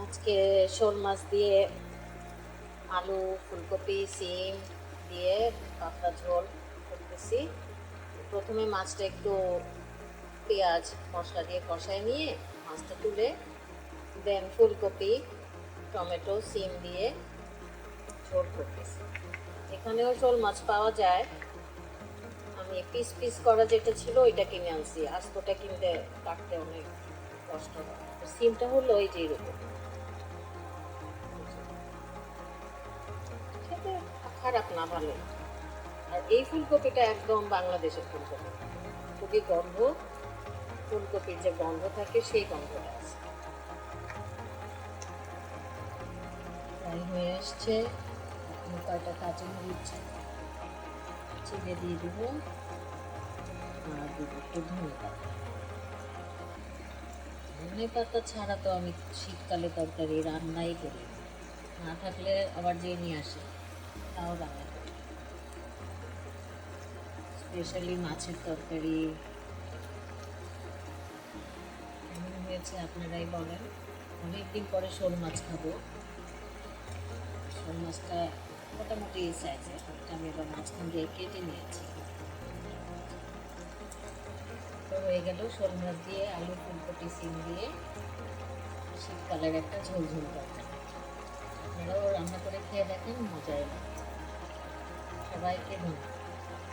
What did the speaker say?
আজকে শোল মাছ দিয়ে আলু, ফুলকপি, সিম দিয়ে পাতলা ঝোল করতেছি। প্রথমে মাছটা একটু পেঁয়াজ মশলা দিয়ে কষায় নিয়ে মাছটা তুলে দেন ফুলকপি, টমেটো, সিম দিয়ে ঝোল করতেছি। এখানেও শোল মাছ পাওয়া যায়, আমি পিস পিস করা যেটা ছিল ওইটা কিনে আনছি। আস্তটা কিনতে কাটতে অনেক কষ্ট হয়। সিমটা হলো এই যে এরকম, খেতে খারাপ না, ভালো। আর এই ফুলকপিটা একদম বাংলাদেশের ফুলকপি, খুবই গন্ধ, ফুলকপির যে গন্ধ থাকে সেই গন্ধটা আছে। ফ্রাই হয়ে আসছে, এখন কয়টা কাঁচামরিচ চিড়ে দিয়ে দিব আর দিব একটু ধনে পাতা। ধনে পাতা ছাড়া তো আমি শীতকালে তরকারি রান্নাই করি, না থাকলে আবার যে নিয়ে আসে তাও রান্না করি, স্পেশালি মাছের তরকারি। কেমন হয়েছে আপনারাই বলেন। অনেকদিন পরে শোল মাছ খাবো। শোল মাছটা মোটামুটি এই সাইজের, আমি এবার মাঝখান দিয়ে কেটে নিয়েছি। তো হয়ে গেল শোল মাছ দিয়ে আলু, ফুলকপি, সিম দিয়ে শীতকালের একটা ঝোল ঝোল তরকারি। আপনারাও রান্না করে খেয়ে দেখেন, মজাই লাগে। সবাইকে ধন্যবাদ।